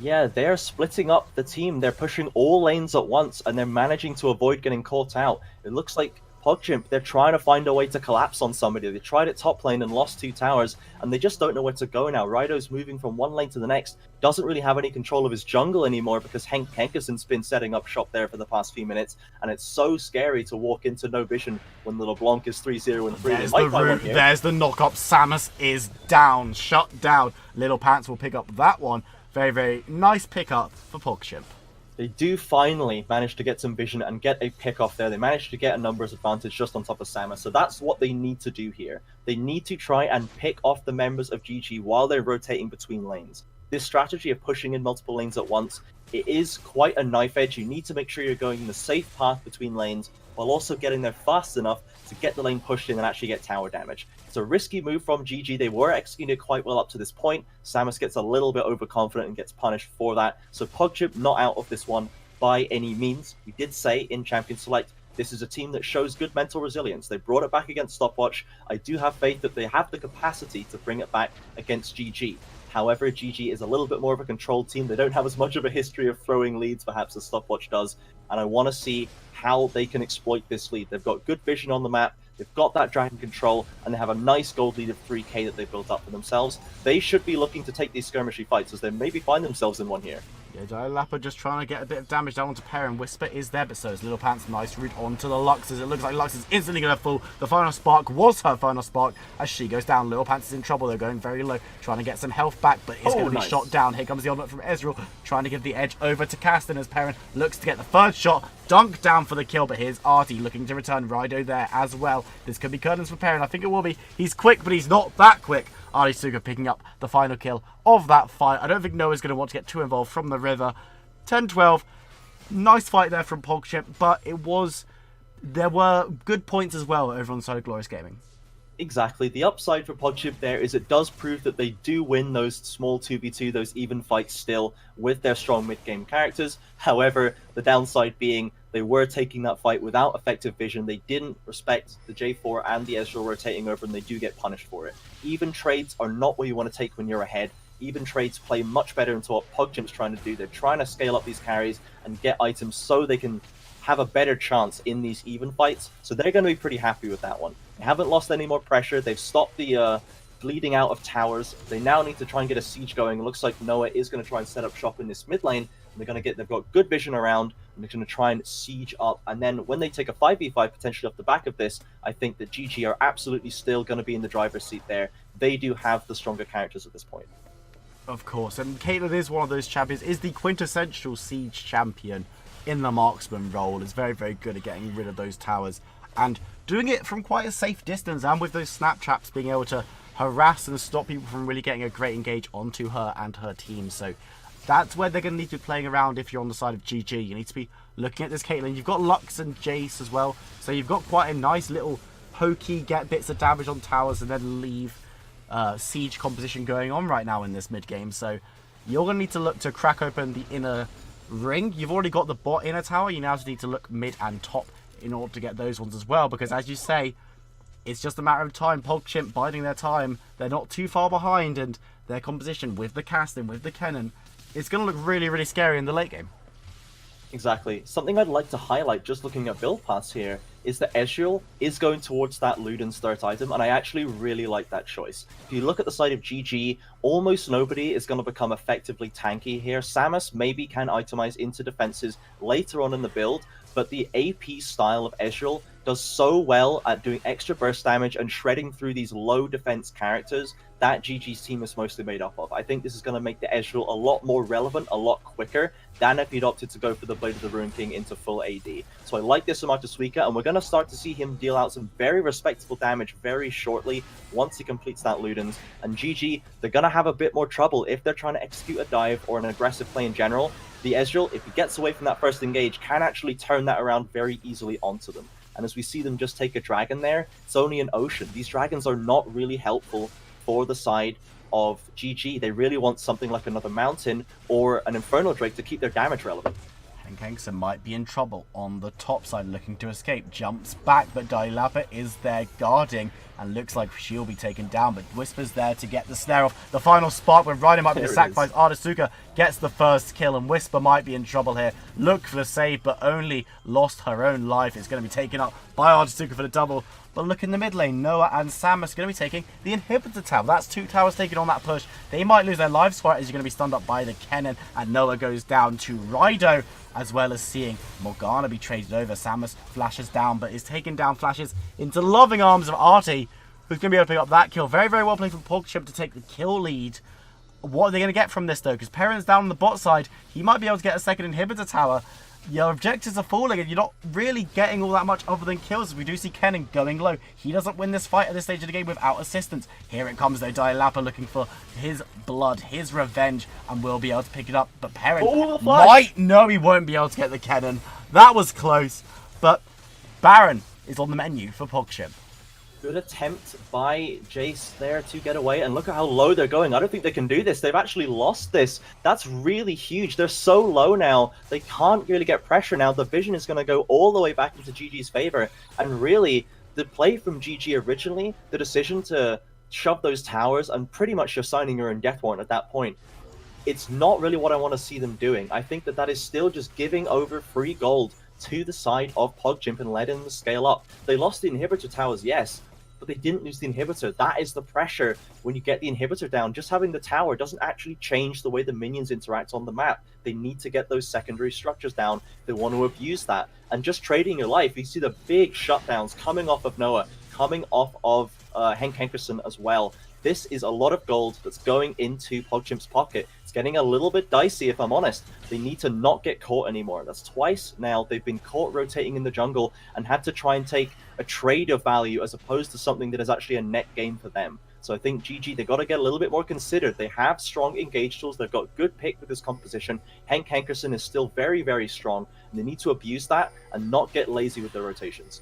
Yeah, they're splitting up the team. They're pushing all lanes at once, and they're managing to avoid getting caught out. It looks like Pogchimp, they're trying to find a way to collapse on somebody. They tried it top lane and lost 2 towers, and they just don't know where to go now. Rido's moving from one lane to the next, doesn't really have any control of his jungle anymore because Hank Henkerson's been setting up shop there for the past few minutes, and it's so scary to walk into no vision when the LeBlanc is 3-0 and 3. There's the root, there's the knock-up. Samus is down, shut down. Little Pants will pick up that one. Very, very nice pick-up for Pogchimp. They do finally manage to get some vision and get a pick off there. They managed to get a numbers advantage just on top of Samus. So that's what they need to do here. They need to try and pick off the members of GG while they're rotating between lanes. This strategy of pushing in multiple lanes at once, it is quite a knife edge. You need to make sure you're going the safe path between lanes while also getting there fast enough to get the lane pushed in and actually get tower damage. It's a risky move from GG. They were executing it quite well up to this point. Samus gets a little bit overconfident and gets punished for that. So Pogchimp not out of this one by any means. We did say in Champion Select, this is a team that shows good mental resilience. They brought it back against Stopwatch. I do have faith that they have the capacity to bring it back against GG. However, GG is a little bit more of a controlled team. They don't have as much of a history of throwing leads, perhaps, as Stopwatch does. And I want to see how they can exploit this lead. They've got good vision on the map. They've got that dragon control, and they have a nice gold lead of 3k that they've built up for themselves. They should be looking to take these skirmishy fights, as they maybe find themselves in one here. Yeah, Dilapa just trying to get a bit of damage down onto Perrin. Whisper is there, but so is Little Pants. Nice route onto the Lux, as it looks like Lux is instantly going to fall. The final spark was her final spark as she goes down. Little Pants is in trouble. They're going very low, trying to get some health back, but it's going to be shot down. Here comes the ultimate from Ezreal, trying to give the edge over to Caston as Perrin looks to get the third shot. Dunk down for the kill, but here's Artie looking to return. Rido there as well. This could be curtains for Perrin. I think it will be. He's quick, but he's not that quick. Artie Suga picking up the final kill of that fight. I don't think Noah's going to want to get too involved from the river. 10-12. Nice fight there from Pogchimp, but there were good points as well over on the side of Glorious Gaming. Exactly. The upside for Pogchimp there is it does prove that they do win those small 2v2, those even fights still with their strong mid-game characters. However, the downside being they were taking that fight without effective vision. They didn't respect the J4 and the Ezreal rotating over, and they do get punished for it. Even trades are not what you want to take when you're ahead. Even trades play much better into what Pogchimp's trying to do. They're trying to scale up these carries and get items so they can have a better chance in these even fights. So they're going to be pretty happy with that one. They haven't lost any more pressure. They've stopped the bleeding out of towers. They now need to try and get a siege going. It looks like Noah is going to try and set up shop in this mid lane. They've got good vision around, and they're going to try and siege up. And then when they take a 5v5 potentially off the back of this, I think that GG are absolutely still going to be in the driver's seat there. They do have the stronger characters at this point. Of course, and Caitlyn is one of those champions, is the quintessential siege champion in the marksman role. Is very, very good at getting rid of those towers and doing it from quite a safe distance, and with those snap traps being able to harass and stop people from really getting a great engage onto her and her team. So that's where they're going to need to be playing around if you're on the side of GG. You need to be looking at this Caitlyn. You've got Lux and Jace as well, so you've got quite a nice little pokey, get bits of damage on towers and then leave siege composition going on right now in this mid game. So you're going to need to look to crack open the inner ring. You've already got the bot inner tower. You now just need to look mid and top in order to get those ones as well, because as you say, it's just a matter of time. Pogchimp biding their time. They're not too far behind, and their composition with the casting, with the cannon, it's going to look really, really scary in the late game. Exactly. Something I'd like to highlight, just looking at build paths here, is that Ezreal is going towards that Luden's third item, and I actually really like that choice. If you look at the side of GG, almost nobody is going to become effectively tanky here. Samus maybe can itemize into defenses later on in the build, but the AP style of Ezreal does so well at doing extra burst damage and shredding through these low defense characters that GG's team is mostly made up of. I think this is going to make the Ezreal a lot more relevant, a lot quicker than if he'd opted to go for the Blade of the Ruin King into full AD. So I like this amount of Suika, and we're going to start to see him deal out some very respectable damage very shortly once he completes that Ludens. And GG, they're going to have a bit more trouble if they're trying to execute a dive or an aggressive play in general. The Ezreal, if he gets away from that first engage, can actually turn that around very easily onto them. And as we see them just take a dragon there, it's only an ocean. These dragons are not really helpful for the side of GG. They really want something like another mountain or an Infernal Drake to keep their damage relevant. Kangson might be in trouble on the top side, looking to escape. Jumps back, but Dylapa is there guarding, and looks like she'll be taken down, but Whisper's there to get the snare off. The final spark when Ryder might be sacrificed. Artisuka gets the first kill, and Whisper might be in trouble here. Look for the save, but only lost her own life. It's going to be taken up by Artisuka for the double. But look in the mid lane, Noah and Samus are going to be taking the inhibitor tower. That's 2 towers taken on that push. They might lose their lives for it, as you're going to be stunned up by the Kennen, and Noah goes down to Rido, as well as seeing Morgana be traded over. Samus flashes down, but is taken down, flashes into loving arms of Artie, who's going to be able to pick up that kill. Very, very well played from Pogchimp to take the kill lead. What are they going to get from this, though? Because Perrin's down on the bot side. He might be able to get a second inhibitor tower. Your objectives are falling, and you're not really getting all that much other than kills. We do see Kennen going low. He doesn't win this fight at this stage of the game without assistance. Here it comes, though. Dylapa looking for his blood, his revenge, and will be able to pick it up. But Perrin might... No, he won't be able to get the Kennen. That was close. But Baron is on the menu for Pogchimp. Good attempt by Jace there to get away, and look at how low they're going. I don't think they can do this. They've actually lost this. That's really huge. They're so low now. They can't really get pressure now. The vision is going to go all the way back into GG's favor. And really, the play from GG originally, the decision to shove those towers, and pretty much you're signing your own death warrant at that point, it's not really what I want to see them doing. I think that is still just giving over free gold to the side of Pogchimp and letting them scale up. They lost the inhibitor towers, yes, but they didn't lose the inhibitor. That is the pressure when you get the inhibitor down. Just having the tower doesn't actually change the way the minions interact on the map. They need to get those secondary structures down. They want to abuse that. And just trading your life, you see the big shutdowns coming off of Noah, coming off of Henk Henkerson as well. This is a lot of gold that's going into Pogchimp's pocket. It's getting a little bit dicey, if I'm honest. They need to not get caught anymore. That's twice now they've been caught rotating in the jungle and had to try and take a trade of value as opposed to something that is actually a net game for them. So I think GG, they've got to get a little bit more considered. They have strong engage tools. They've got good pick with this composition. Henk Henkerson is still very, very strong. And they need to abuse that and not get lazy with their rotations.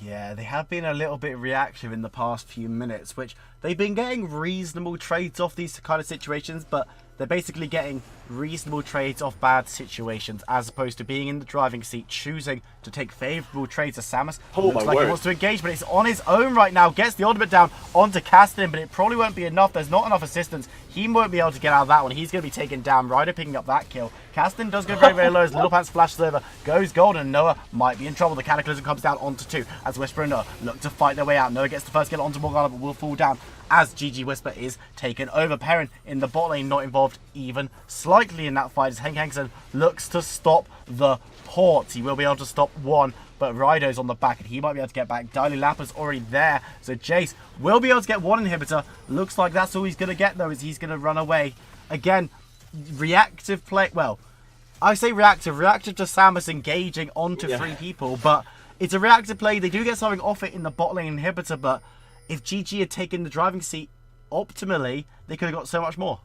Yeah, they have been a little bit reactive in the past few minutes, which they've been getting reasonable trades off these kind of situations, but they're basically getting reasonable trades off bad situations as opposed to being in the driving seat, choosing to take favourable trades as Samus. Looks like he wants to engage, but it's on his own right now. Gets the ultimate down onto Castin, but it probably won't be enough. There's not enough assistance. He won't be able to get out of that one. He's going to be taken down. Ryder picking up that kill. Castin does go very, very low as Little Pants flashes over. Goes golden, and Noah might be in trouble. The Cataclysm comes down onto 2 as Whisper and Noah look to fight their way out. Noah gets the first kill onto Morgana, but will fall down as GG Whisper is taken over. Perrin in the bot lane not involved even slightly in that fight as Henk Henkerson looks to stop the port. He will be able to stop one, but Rido's on the back and he might be able to get back. Lapa's already there, so Jace will be able to get one inhibitor. Looks like that's all he's going to get though, is he's going to run away. Again, reactive play. Well, I say reactive to Samus engaging onto 3 people, but it's a reactive play. They do get something off it in the bot lane inhibitor, but if GG had taken the driving seat optimally, they could have got so much more.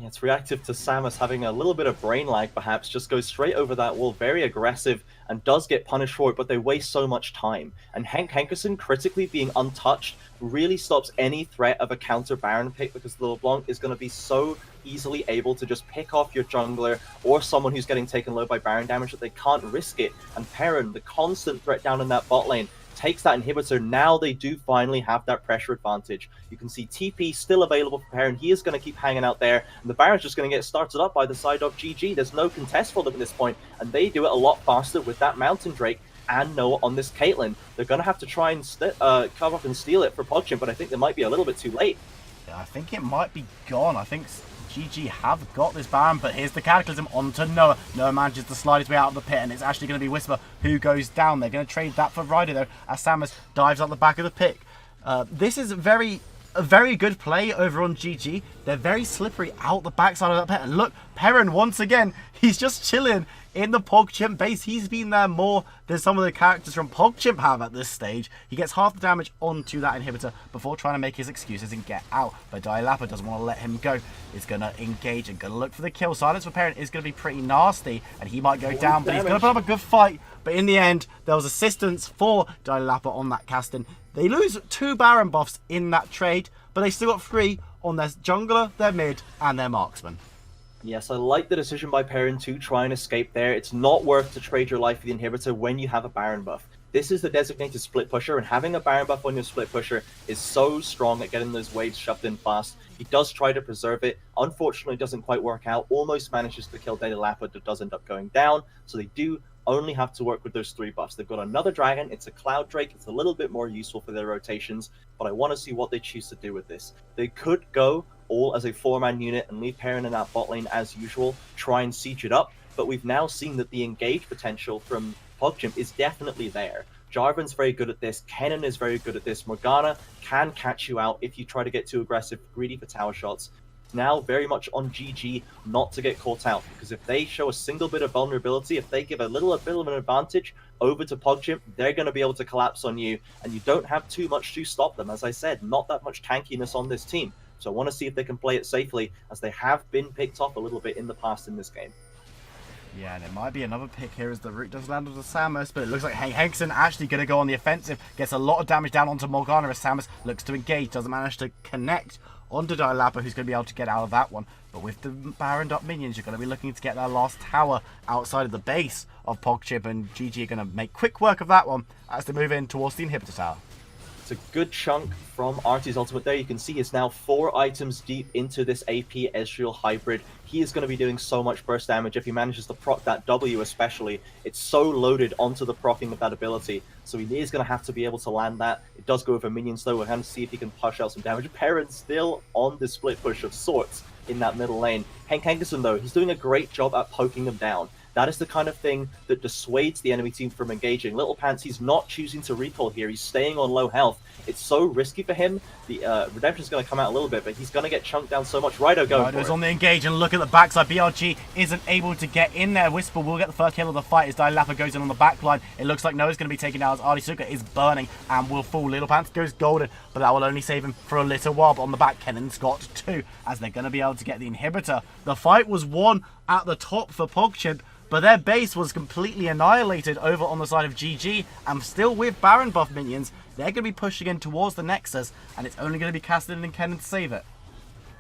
Yeah, it's reactive to Samus having a little bit of brain lag, perhaps, just goes straight over that wall, very aggressive, and does get punished for it, but they waste so much time. And Hank Hankerson critically being untouched really stops any threat of a counter Baron pick, because the LeBlanc is going to be so easily able to just pick off your jungler or someone who's getting taken low by Baron damage that they can't risk it. And Perrin, the constant threat down in that bot lane, takes that inhibitor. Now they do finally have that pressure advantage. You can see TP still available for Perrin. He is going to keep hanging out there, and the Baron's just going to get started up by the side of GG. There's no contest for them at this point, and they do it a lot faster with that Mountain Drake and Noah on this Caitlyn. They're going to have to try and cover up and steal it for Pogchimp, but I think they might be a little bit too late. Yeah, I think it might be gone. I think GG have got this Baron, but here's the Cataclysm onto Noah. Noah manages to slide his way out of the pit, and it's actually going to be Whisper who goes down. They're going to trade that for Ryder, though, as Samus dives out the back of the pit. This is a very good play over on GG. They're very slippery out the backside of that pit. And look, Perrin, once again, he's just chilling in the Pogchimp base. He's been there more than some of the characters from Pogchimp have at this stage. He gets half the damage onto that inhibitor before trying to make his excuses and get out. But Dialapa doesn't want to let him go. He's going to engage and going to look for the kill. Silence for Perrin is going to be pretty nasty, and he might go down, but he's going to put up a good fight. But in the end, there was assistance for Dialapa on that casting. They lose 2 Baron buffs in that trade, but they still got 3 on their jungler, their mid, and their marksman. Yes, I like the decision by Perrin to try and escape there. It's not worth to trade your life for the inhibitor when you have a Baron buff. This is the designated split pusher, and having a Baron buff on your split pusher is so strong at getting those waves shoved in fast. He does try to preserve it. Unfortunately, it doesn't quite work out. Almost manages to kill Dialapa, but does end up going down. So they do only have to work with those 3 buffs. They've got another dragon. It's a Cloud Drake. It's a little bit more useful for their rotations, but I want to see what they choose to do with this. They could go all as a 4-man unit and leave Perrin in that bot lane as usual, try and siege it up, but we've now seen that the engage potential from Pogchimp is definitely there. Jarvan's very good at this, Kennen is very good at this, Morgana can catch you out if you try to get too aggressive, greedy for tower shots. Now very much on GG not to get caught out, because if they show a single bit of vulnerability, if they give a bit of an advantage over to Pogchimp, they're going to be able to collapse on you, and you don't have too much to stop them. As I said, not that much tankiness on this team. So I want to see if they can play it safely, as they have been picked off a little bit in the past in this game. Yeah, and it might be another pick here as the root does land onto Samus, but it looks like Hank Hankerson actually going to go on the offensive, gets a lot of damage down onto Morgana as Samus looks to engage, doesn't manage to connect onto Dialapa, who's going to be able to get out of that one. But with the Baroned up minions, you're going to be looking to get that last tower outside of the base of Pogchimp, and GG are going to make quick work of that one as they move in towards the inhibitor tower. It's a good chunk from Artie's ultimate there. You can see he's now 4 items deep into this AP Ezreal hybrid. He is going to be doing so much burst damage if he manages to proc that W especially. It's so loaded onto the proccing of that ability, so he is going to have to be able to land that. It does go over minions though. We're going to see if he can push out some damage. Perrin still on the split push of sorts in that middle lane. Hank Hankerson though, he's doing a great job at poking them down. That is the kind of thing that dissuades the enemy team from engaging. Little Pants, he's not choosing to recall here. He's staying on low health. It's so risky for him. The Redemption's going to come out a little bit, but he's going to get chunked down so much. Rido going for it. On the engage, and look at the backside. BRG isn't able to get in there. Whisper will get the first kill of the fight as Dialapa goes in on the back line. It looks like Noah's going to be taken down as Artisuka is burning and will fall. Little Pants goes golden, but that will only save him for a little while. But on the back, Kennen's got 2 as they're going to be able to get the inhibitor. The fight was won at the top for Pogchimp, but their base was completely annihilated over on the side of GG, and still with Baron buff minions, they're going to be pushing in towards the Nexus, and it's only going to be Cassidy and Kennen to save it.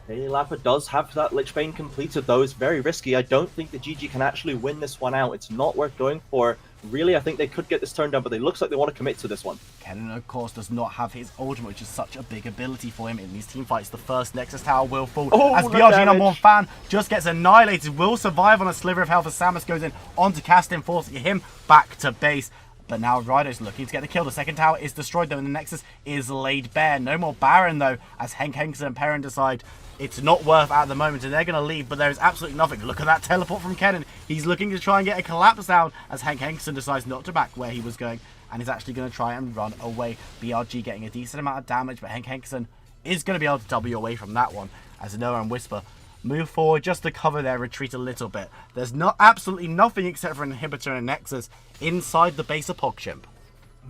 Dialapa does have that Lich Bane completed though. It's very risky. I don't think the GG can actually win this one out. It's not worth going for. Really, I think they could get this turned down, but it looks like they want to commit to this one. Kennen, of course, does not have his ultimate, which is such a big ability for him in these team fights. The first Nexus Tower will fall as BRG #1 fan just gets annihilated. Will survive on a sliver of health as Samus goes in onto Castin, forcing him back to base. But now Rido's looking to get the kill. The second tower is destroyed though, and the Nexus is laid bare. No more Baron though, as Hank Hankerson and Perrin decide it's not worth at the moment, and they're going to leave, but there is absolutely nothing. Look at that teleport from Kennen. He's looking to try and get a collapse down as Hank Hankerson decides not to back where he was going, and is actually going to try and run away. BRG getting a decent amount of damage, but Hank Hankerson is going to be able to W away from that one as Noah and Whisper move forward just to cover their retreat a little bit. There's absolutely nothing except for an inhibitor and a Nexus inside the base of Pogchimp.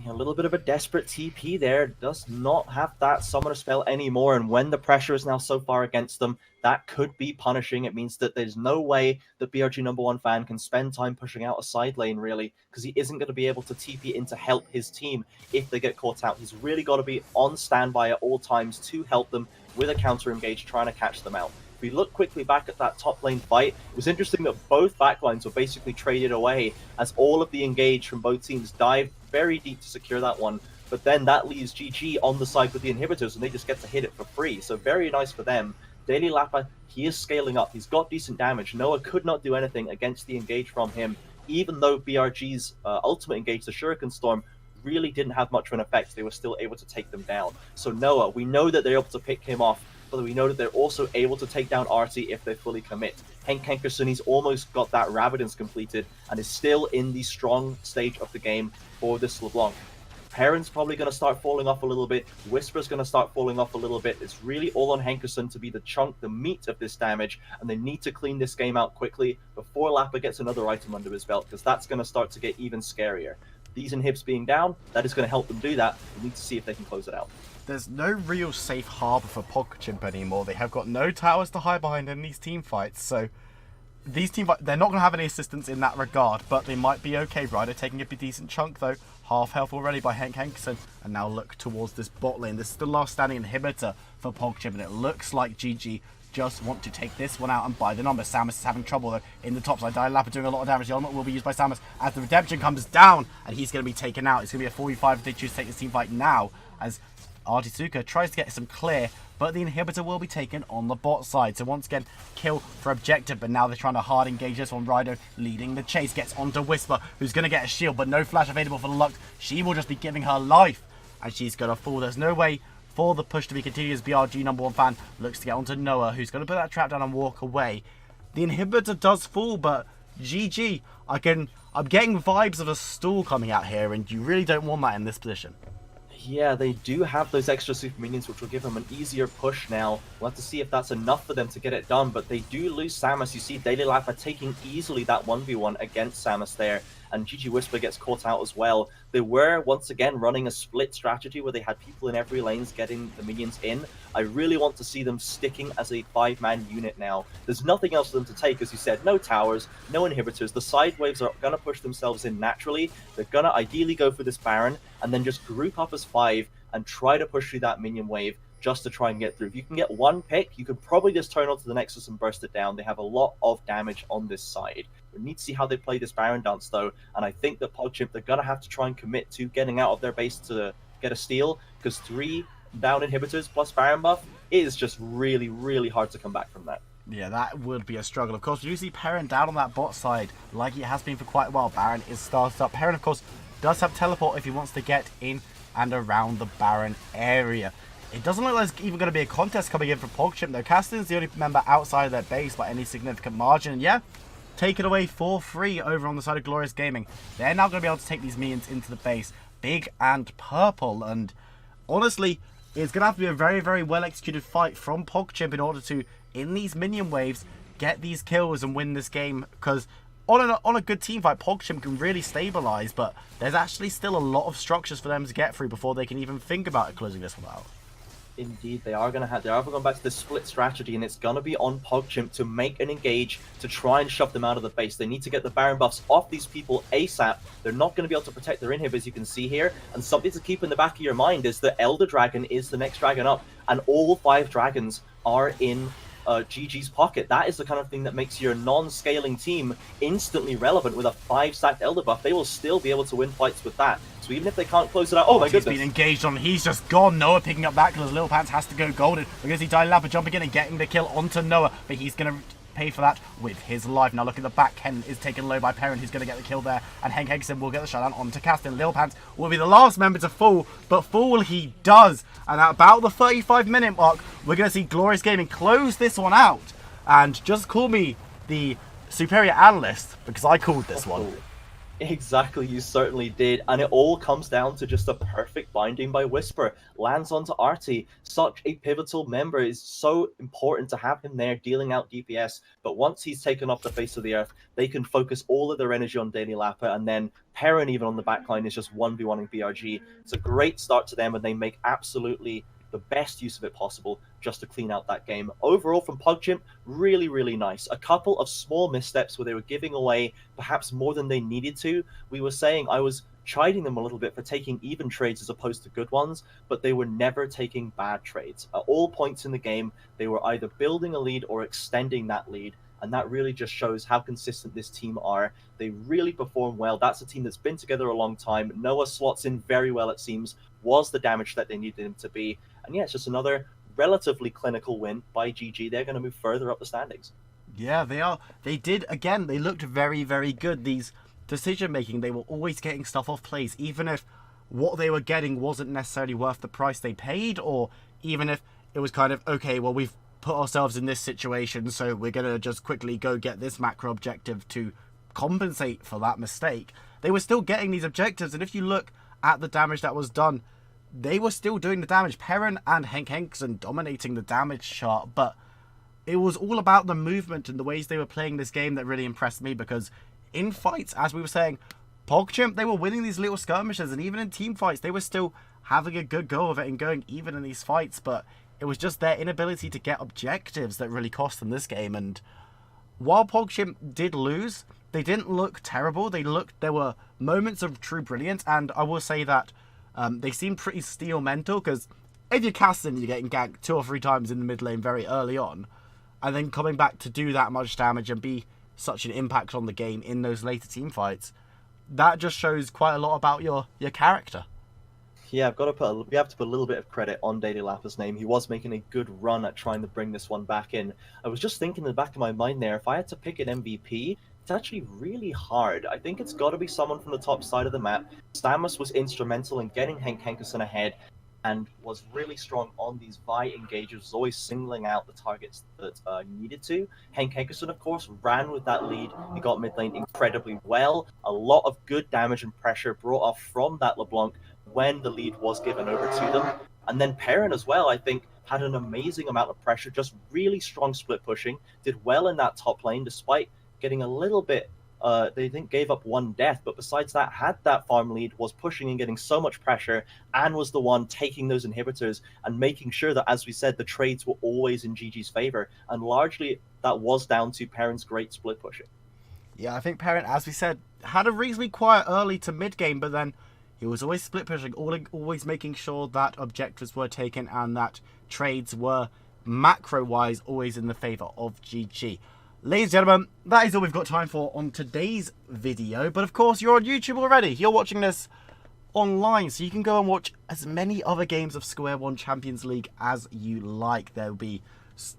A little bit of a desperate TP there. Does not have that summoner spell anymore, and when the pressure is now so far against them, that could be punishing. It means that there's no way that BRG #1 fan can spend time pushing out a side lane, really, because he isn't going to be able to TP in to help his team if they get caught out. He's really got to be on standby at all times to help them with a counter engage, trying to catch them out. If we look quickly back at that top lane fight, it was interesting that both backlines were basically traded away as all of the engage from both teams dived very deep to secure that one. But then that leaves GG on the side with the inhibitors, and they just get to hit it for free. So very nice for them. Daily Lappa, he is scaling up. He's got decent damage. Noah could not do anything against the engage from him, even though BRG's ultimate engage, the Shuriken Storm, really didn't have much of an effect. They were still able to take them down. So Noah, we know that they're able to pick him off, but we know that they're also able to take down Artie if they fully commit. Henk Henkerson, he's almost got that Rabidance completed and is still in the strong stage of the game for this LeBlanc. Perrin's probably going to start falling off a little bit. Whisper's going to start falling off a little bit. It's really all on Henkerson to be the chunk, the meat of this damage, and they need to clean this game out quickly before Lappa gets another item under his belt, because that's going to start to get even scarier. These inhibs being down, that is going to help them do that. We need to see if they can close it out. There's no real safe harbor for Pogchimp anymore. They have got no towers to hide behind in these team fights, so these team fights, they're not going to have any assistance in that regard, but they might be okay. Ryder taking a decent chunk though, half health already by Henk Henkerson, and now look towards this bot lane. This is the last standing inhibitor for Pogchimp, and it looks like GG just want to take this one out and buy the number. Samus is having trouble though in the top side. Lappa doing a lot of damage. The element will be used by Samus as the redemption comes down, and he's going to be taken out. It's going to be a 4v5 if they choose to take this team fight now, as Artisuka tries to get some clear, but the inhibitor will be taken on the bot side. So once again, kill for objective, but now they're trying to hard engage this one. Rido leading the chase, gets onto Whisper, who's going to get a shield, but no flash available for the Lux. She will just be giving her life, and she's going to fall. There's no way for the push to be continued as BRG #1 fan looks to get onto Noah, who's going to put that trap down and walk away. The inhibitor does fall, but GG, I'm getting vibes of a stall coming out here, and you really don't want that in this position. Yeah, they do have those extra super minions, which will give them an easier push now. We'll have to see if that's enough for them to get it done, but they do lose Samus. You see Daily Life are taking easily that 1v1 against Samus there, and GG Whisper gets caught out as well. They were, once again, running a split strategy where they had people in every lanes getting the minions in. I really want to see them sticking as a 5-man unit now. There's nothing else for them to take, as you said. No towers, no inhibitors. The side waves are going to push themselves in naturally. They're going to ideally go for this Baron, and then just group up as 5 and try to push through that minion wave just to try and get through. If you can get one pick, you could probably just turn onto the Nexus and burst it down. They have a lot of damage on this side. We need to see how they play this Baron dance, though, and I think that Pogchimp, they're going to have to try and commit to getting out of their base to get a steal, because 3 down inhibitors plus Baron buff is just really, really hard to come back from that. Yeah, that would be a struggle. Of course, we do see Perrin down on that bot side, like he has been for quite a while. Baron is started up. Perrin, of course, does have teleport if he wants to get in and around the Baron area. It doesn't look like there's even going to be a contest coming in for Pogchimp, though. Caston's the only member outside of their base by any significant margin. And yeah, take it away for free over on the side of Glorious Gaming. They're now going to be able to take these minions into the base, big and purple. And honestly, it's going to have to be a very, very well executed fight from Pogchimp in order to, in these minion waves, get these kills and win this game. Because on a good team fight, Pogchimp can really stabilize, but there's actually still a lot of structures for them to get through before they can even think about closing this one out. Indeed, they are going back to this split strategy, and it's going to be on Pogchimp to make an engage to try and shove them out of the base. They need to get the Baron buffs off these people ASAP. They're not going to be able to protect their inhib, as you can see here. And something to keep in the back of your mind is that Elder Dragon is the next dragon up, and all 5 dragons are in GG's pocket. That is the kind of thing that makes your non-scaling team instantly relevant. With a 5-stacked Elder buff, they will still be able to win fights with that. So even if they can't close it out, oh my goodness. He's been engaged on, he's just gone. Noah picking up that because Lil Pants has to go golden. We're going to see Daily Lappa jumping in and getting the kill onto Noah, but he's going to pay for that with his life. Now look at the back, Ken is taken low by Perrin, who's going to get the kill there, and Henk Henkerson will get the shutdown onto Caston. Lil Pants will be the last member to fall, but fall he does. And at about the 35-minute mark, we're going to see Glorious Gaming close this one out. And just call me the superior analyst, because I called this one. Exactly, you certainly did. And it all comes down to just a perfect binding by Whisper. Lands onto Artie. Such a pivotal member. Is so important to have him there dealing out DPS. But once he's taken off the face of the earth, they can focus all of their energy on Daily Lappa. And then Perrin, even on the backline, is just 1v1ing BRG. It's a great start to them, and they make absolutely the best use of it possible just to clean out that game. Overall, from Pogchimp, really, really nice. A couple of small missteps where they were giving away perhaps more than they needed to. We were saying I was chiding them a little bit for taking even trades as opposed to good ones, but they were never taking bad trades. At all points in the game, they were either building a lead or extending that lead, and that really just shows how consistent this team are. They really perform well. That's a team that's been together a long time. Noah slots in very well, it seems, was the damage that they needed him to be. And yeah, it's just another relatively clinical win by GG. They're going to move further up the standings. Yeah, they are. They did, again, they looked very, very good. These decision-making, they were always getting stuff off plays, even if what they were getting wasn't necessarily worth the price they paid, or even if it was kind of, okay, well, we've put ourselves in this situation, so we're going to just quickly go get this macro objective to compensate for that mistake. They were still getting these objectives, and if you look at the damage that was done, they were still doing the damage. Perrin and Henk Henkerson dominating the damage chart, but it was all about the movement and the ways they were playing this game that really impressed me, because in fights, as we were saying, Pogchimp, they were winning these little skirmishes, and even in team fights, they were still having a good go of it and going even in these fights, but it was just their inability to get objectives that really cost them this game. And while Pogchimp did lose, they didn't look terrible. There were moments of true brilliance, and I will say that they seemed pretty steel mental, because if you're casting, you're getting ganked 2 or 3 times in the mid lane very early on, and then coming back to do that much damage and be such an impact on the game in those later team fights, that just shows quite a lot about your character. Yeah, we have to put a little bit of credit on Daily Lappa's name. He was making a good run at trying to bring this one back in. I was just thinking in the back of my mind there, if I had to pick an MVP, it's actually really hard. I think it's got to be someone from the top side of the map. Stamus was instrumental in getting Henk Henkerson ahead, and was really strong on these Vi engages, was always singling out the targets that needed to. Henk Henkerson, of course, ran with that lead. He got mid lane incredibly well. A lot of good damage and pressure brought off from that LeBlanc when the lead was given over to them. And then Perrin as well, I think, had an amazing amount of pressure, just really strong split pushing, did well in that top lane, despite getting a little bit they didn't gave up 1 death, but besides that, had that farm lead, was pushing and getting so much pressure, and was the one taking those inhibitors and making sure that, as we said, the trades were always in GG's favor, and largely that was down to Perrin's great split pushing. Yeah, I think Perrin, as we said, had a reasonably quiet early to mid game, but then he was always split pushing, always making sure that objectives were taken and that trades were macro-wise always in the favor of GG. Ladies and gentlemen, that is all we've got time for on today's video. But of course, you're on YouTube already. You're watching this online, so you can go and watch as many other games of SQ1 Champions League as you like. They'll be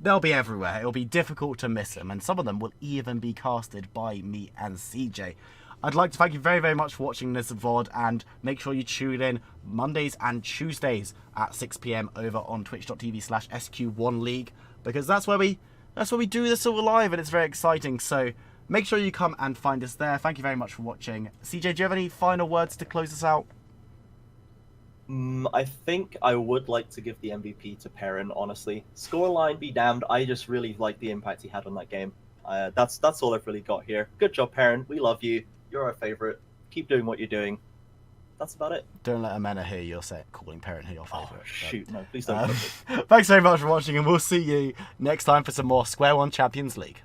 everywhere. It'll be difficult to miss them, and some of them will even be casted by me and CJ. I'd like to thank you very, very much for watching this VOD, and make sure you tune in Mondays and Tuesdays at 6 PM over on twitch.tv/SQ1 League, because that's where we do this all live, and it's very exciting. So make sure you come and find us there. Thank you very much for watching. CJ, do you have any final words to close us out? I think I would like to give the MVP to Perrin, honestly. Scoreline be damned, I just really like the impact he had on that game. That's all I've really got here. Good job, Perrin. We love you. You're our favourite. Keep doing what you're doing. That's about it. Don't let Amena hear you calling Perrin your favourite. Oh, shoot. No, please don't. Thanks very much for watching, and we'll see you next time for some more SQ1 Champions League.